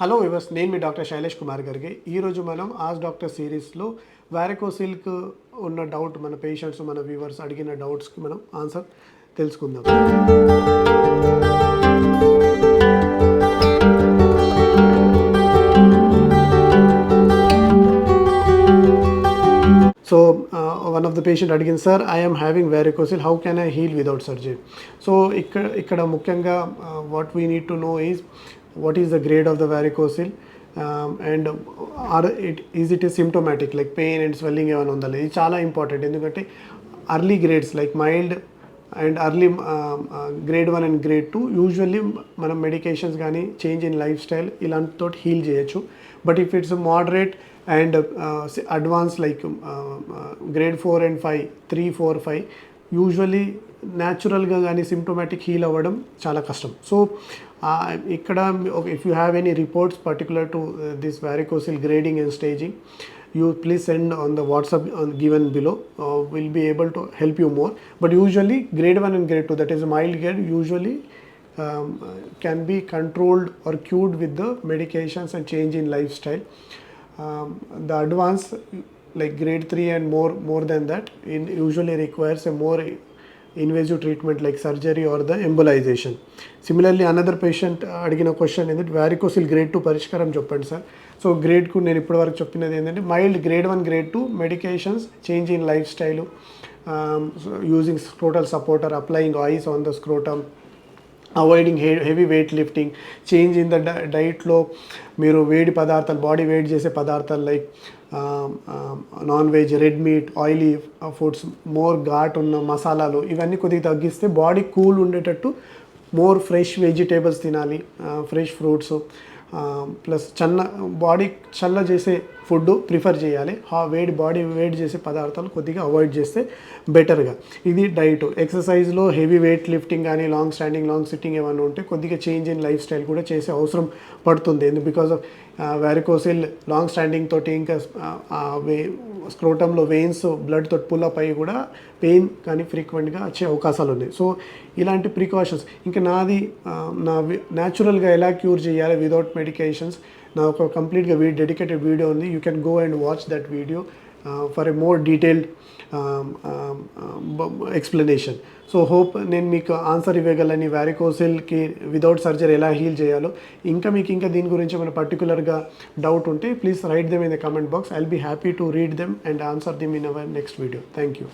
Hello viewers, నేను మీ doctor Shailesh Kumar గారికి ఈరోజు మనం ఆస్ డాక్టర్ సిరీస్లో వారికోసిల్క్ ఉన్న డౌట్ మన పేషెంట్స్ మన వ్యూవర్స్ అడిగిన డౌట్స్కి మనం ఆన్సర్ తెలుసుకుందాం. So one of the patient అడిగింది, sir I am having varicocele, how can I heal without surgery? So ఇక్కడ ముఖ్యంగా what we need to know is what is the grade of the varicocele and is it symptomatic like pain and swelling ఏమైనా ఉందా లేదు. ఇది చాలా important, ఎందుకంటే early grades like mild and early grade 1 and grade 2 usually మనం medications కానీ change in lifestyle ఇలాంటితో heal చేయొచ్చు. But if it's moderate and advanced like grade 4 and 5 3 4 5 usually న్యాచురల్గా కానీ సిమ్టోమాటిక్ హీల్ అవ్వడం చాలా కష్టం. సో ఇక్కడ if you have any reports particular to this varicocele grading and staging, you please send on the WhatsApp given below. We'll be able to help you more. But usually grade 1 and grade 2, that is mild grade, usually can be controlled or cured with the medications and change in lifestyle. The advanced like grade 3 and more than that usually requires a more invasive treatment like surgery or the embolization. Similarly another patient అడిగిన question ఏంటంటే varicocele grade 2 పరిష్కారం చెప్పండి sir. So grade 2 నేను ఇప్పటి వరకు చెప్పినది ఏంటంటే mild grade 1 grade 2 medications, change in life style, using scrotal supporter, applying oils on the scrotum, avoiding heavy weight lifting, change in the డైట్లో మీరు వేడి పదార్థాలు, బాడీ వెయిట్ చేసే పదార్థాలు like non veg, red meat, oily foods, more ghat ఉన్న మసాలాలు ఇవన్నీ కొద్దిగా తగ్గిస్తే బాడీ కూల్ ఉండేటట్టు మోర్ ఫ్రెష్ వెజిటేబుల్స్ తినాలి, ఫ్రెష్ ఫ్రూట్స్, ప్లస్ బాడీ చల్ల చేసే ఫుడ్ ప్రిఫర్ చేయాలి. బాడీ వేడి చేసే పదార్థాలు కొద్దిగా అవాయిడ్ చేస్తే బెటర్గా. ఇది డైట్. ఎక్సర్సైజ్లో హెవీ వెయిట్ లిఫ్టింగ్ కానీ లాంగ్ స్టాండింగ్ లాంగ్ సిట్టింగ్ ఏమైనా ఉంటే కొద్దిగా చేంజ్ ఇన్ లైఫ్ స్టైల్ కూడా చేసే అవసరం పడుతుంది. Because of varicocele long standing తోటి ఇంకా స్క్రోటంలో వెయిన్స్ బ్లడ్ తోటి పుల్అప్ అయ్యి కూడా పెయిన్ కానీ ఫ్రీక్వెంట్గా వచ్చే అవకాశాలు ఉన్నాయి. సో ఇలాంటి ప్రికాషన్స్ ఇంకా నా న్యాచురల్గా ఎలా క్యూర్ చేయాలి వితౌట్ మెడికేషన్స్ నా ఒక కంప్లీట్గా డెడికేటెడ్ వీడియో ఉంది. You can go and watch that video for a more detailed explanation. So hope నేను మీకు ఆన్సర్ ఇవ్వగలని varicoceleకి వితౌట్ సర్జరీ ఎలా హీల్ చేయాలో. మీకు దీని గురించి మన పర్టికులర్గా డౌట్ ఉంటే please write them in the comment box. I will be happy to read them and answer them in our next video. Thank you.